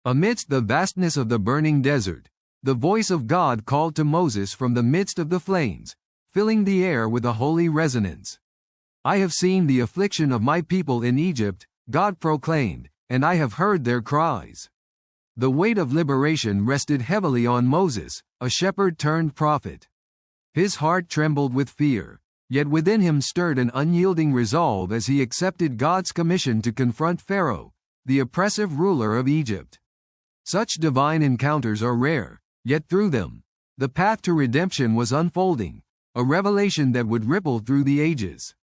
Amidst the vastness of the burning desert, the voice of God called to Moses from the midst of the flames, filling the air with a holy resonance. "I have seen the affliction of my people in Egypt," God proclaimed, "and I have heard their cries." The weight of liberation rested heavily on Moses, a shepherd turned prophet. His heart trembled with fear, yet within him stirred an unyielding resolve as he accepted God's commission to confront Pharaoh, the oppressive ruler of Egypt. Such divine encounters are rare, yet through them, the path to redemption was unfolding, a revelation that would ripple through the ages.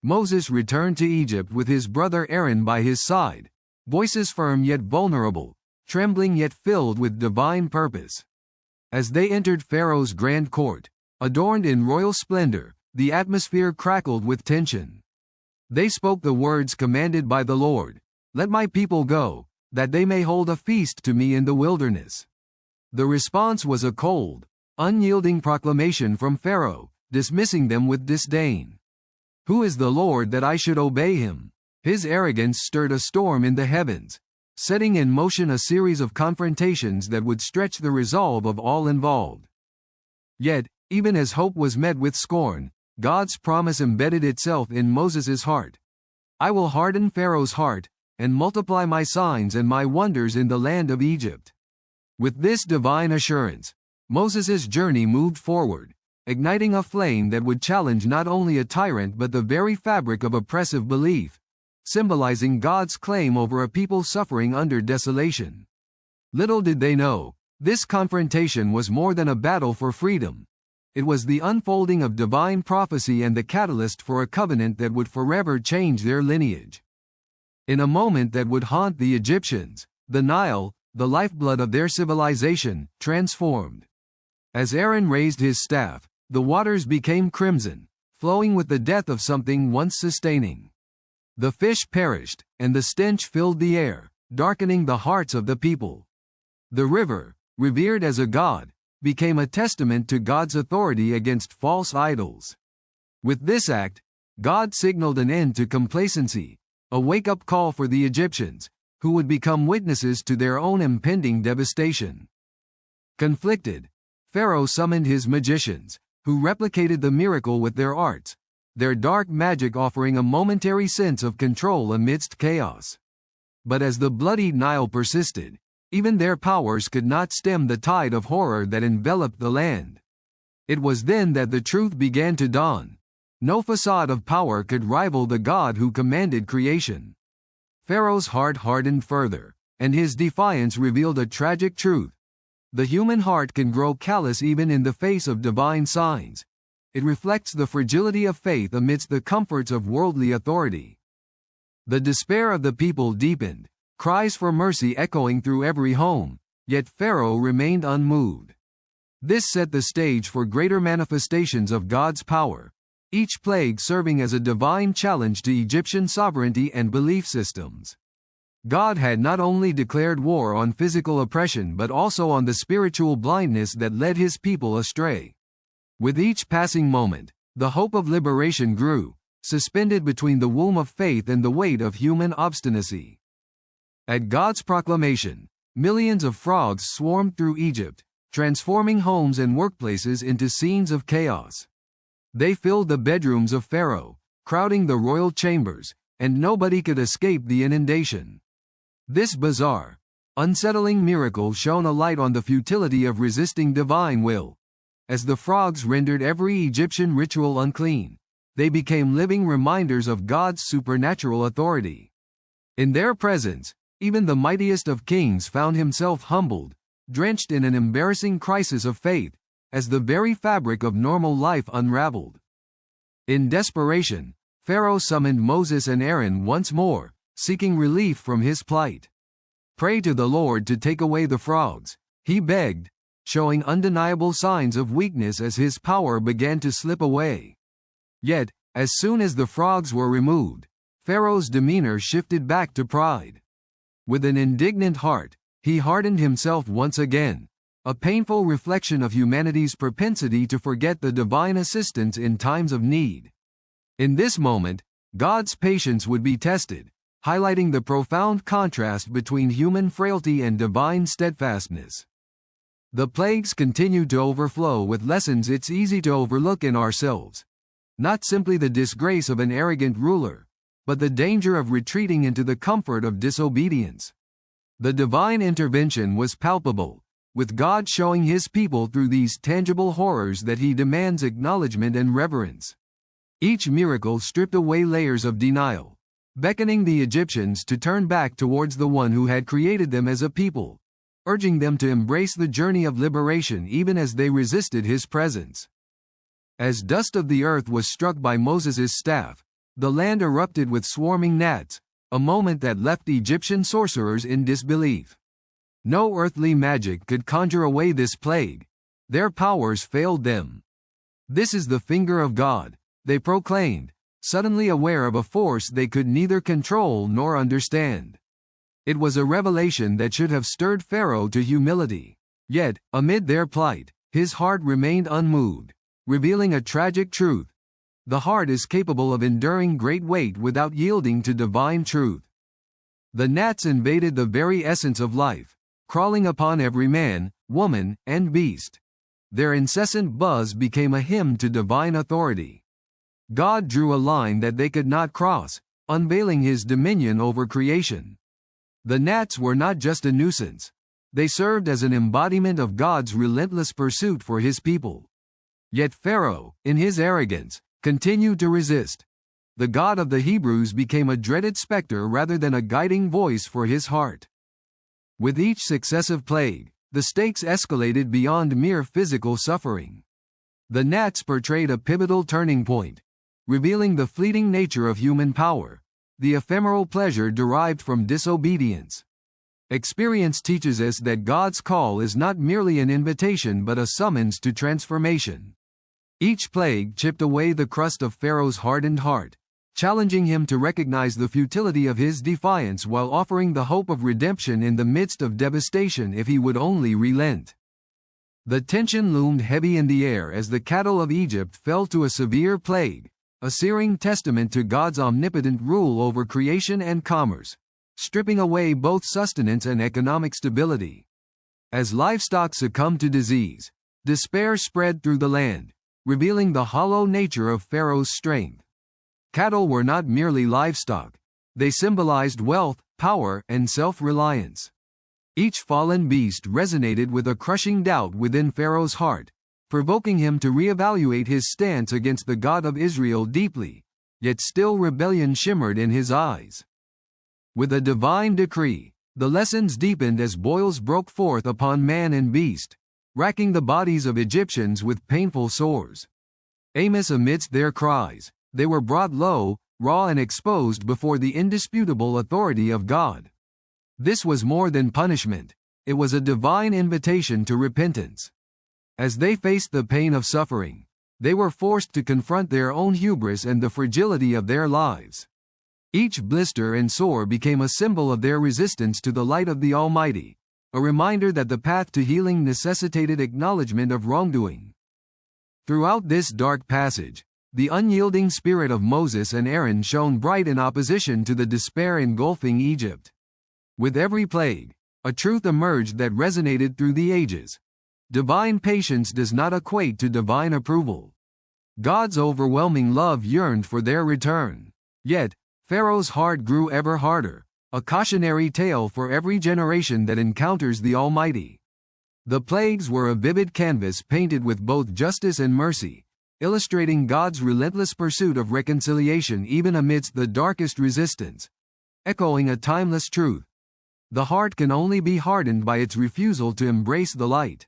Moses returned to Egypt with his brother Aaron by his side, voices firm yet vulnerable, trembling yet filled with divine purpose. As they entered Pharaoh's grand court, adorned in royal splendor, the atmosphere crackled with tension. They spoke the words commanded by the Lord, "Let my people go, that they may hold a feast to me in the wilderness." The response was a cold, unyielding proclamation from Pharaoh, dismissing them with disdain. "Who is the Lord that I should obey him?" His arrogance stirred a storm in the heavens, setting in motion a series of confrontations that would stretch the resolve of all involved. Yet, even as hope was met with scorn, God's promise embedded itself in Moses' heart. "I will harden Pharaoh's heart, and multiply my signs and my wonders in the land of Egypt." With this divine assurance, Moses' journey moved forward, igniting a flame that would challenge not only a tyrant but the very fabric of oppressive belief, symbolizing God's claim over a people suffering under desolation. Little did they know, this confrontation was more than a battle for freedom. It was the unfolding of divine prophecy and the catalyst for a covenant that would forever change their lineage. In a moment that would haunt the Egyptians, the Nile, the lifeblood of their civilization, transformed. As Aaron raised his staff, the waters became crimson, flowing with the death of something once sustaining. The fish perished, and the stench filled the air, darkening the hearts of the people. The river, revered as a god, became a testament to God's authority against false idols. With this act, God signaled an end to complacency, a wake-up call for the Egyptians, who would become witnesses to their own impending devastation. Conflicted, Pharaoh summoned his magicians, who replicated the miracle with their arts, their dark magic offering a momentary sense of control amidst chaos. But as the bloody Nile persisted, even their powers could not stem the tide of horror that enveloped the land. It was then that the truth began to dawn. No facade of power could rival the God who commanded creation. Pharaoh's heart hardened further, and his defiance revealed a tragic truth. The human heart can grow callous even in the face of divine signs. It reflects the fragility of faith amidst the comforts of worldly authority. The despair of the people deepened, cries for mercy echoing through every home, yet Pharaoh remained unmoved. This set the stage for greater manifestations of God's power, each plague serving as a divine challenge to Egyptian sovereignty and belief systems. God had not only declared war on physical oppression but also on the spiritual blindness that led his people astray. With each passing moment, the hope of liberation grew, suspended between the womb of faith and the weight of human obstinacy. At God's proclamation, millions of frogs swarmed through Egypt, transforming homes and workplaces into scenes of chaos. They filled the bedrooms of Pharaoh, crowding the royal chambers, and nobody could escape the inundation. This bizarre, unsettling miracle shone a light on the futility of resisting divine will. As the frogs rendered every Egyptian ritual unclean, they became living reminders of God's supernatural authority. In their presence, even the mightiest of kings found himself humbled, drenched in an embarrassing crisis of faith, as the very fabric of normal life unraveled. In desperation, Pharaoh summoned Moses and Aaron once more, seeking relief from his plight. "Pray to the Lord to take away the frogs," he begged, showing undeniable signs of weakness as his power began to slip away. Yet, as soon as the frogs were removed, Pharaoh's demeanor shifted back to pride. With an indignant heart, he hardened himself once again, a painful reflection of humanity's propensity to forget the divine assistance in times of need. In this moment, God's patience would be tested, highlighting the profound contrast between human frailty and divine steadfastness. The plagues continued to overflow with lessons it's easy to overlook in ourselves. Not simply the disgrace of an arrogant ruler, but the danger of retreating into the comfort of disobedience. The divine intervention was palpable, with God showing his people through these tangible horrors that he demands acknowledgement and reverence. Each miracle stripped away layers of denial, beckoning the Egyptians to turn back towards the one who had created them as a people, urging them to embrace the journey of liberation even as they resisted his presence. As dust of the earth was struck by Moses' staff, the land erupted with swarming gnats, a moment that left Egyptian sorcerers in disbelief. No earthly magic could conjure away this plague. Their powers failed them. "This is the finger of God," they proclaimed, suddenly aware of a force they could neither control nor understand. It was a revelation that should have stirred Pharaoh to humility. Yet, amid their plight, his heart remained unmoved, revealing a tragic truth. The heart is capable of enduring great weight without yielding to divine truth. The gnats invaded the very essence of life, crawling upon every man, woman, and beast. Their incessant buzz became a hymn to divine authority. God drew a line that they could not cross, unveiling his dominion over creation. The gnats were not just a nuisance. They served as an embodiment of God's relentless pursuit for his people. Yet Pharaoh, in his arrogance, continued to resist. The God of the Hebrews became a dreaded specter rather than a guiding voice for his heart. With each successive plague, the stakes escalated beyond mere physical suffering. The gnats portrayed a pivotal turning point, revealing the fleeting nature of human power, the ephemeral pleasure derived from disobedience. Experience teaches us that God's call is not merely an invitation but a summons to transformation. Each plague chipped away the crust of Pharaoh's hardened heart, challenging him to recognize the futility of his defiance while offering the hope of redemption in the midst of devastation if he would only relent. The tension loomed heavy in the air as the cattle of Egypt fell to a severe plague, a searing testament to God's omnipotent rule over creation and commerce, stripping away both sustenance and economic stability. As livestock succumbed to disease, despair spread through the land, revealing the hollow nature of Pharaoh's strength. Cattle were not merely livestock. They symbolized wealth, power, and self-reliance. Each fallen beast resonated with a crushing doubt within Pharaoh's heart, provoking him to reevaluate his stance against the God of Israel deeply, yet still rebellion shimmered in his eyes. With a divine decree, the lessons deepened as boils broke forth upon man and beast, racking the bodies of Egyptians with painful sores. Amidst their cries, they were brought low, raw and exposed before the indisputable authority of God. This was more than punishment, it was a divine invitation to repentance. As they faced the pain of suffering, they were forced to confront their own hubris and the fragility of their lives. Each blister and sore became a symbol of their resistance to the light of the Almighty, a reminder that the path to healing necessitated acknowledgement of wrongdoing. Throughout this dark passage, the unyielding spirit of Moses and Aaron shone bright in opposition to the despair engulfing Egypt. With every plague, a truth emerged that resonated through the ages. Divine patience does not equate to divine approval. God's overwhelming love yearned for their return. Yet, Pharaoh's heart grew ever harder, a cautionary tale for every generation that encounters the Almighty. The plagues were a vivid canvas painted with both justice and mercy, illustrating God's relentless pursuit of reconciliation even amidst the darkest resistance, echoing a timeless truth. The heart can only be hardened by its refusal to embrace the light.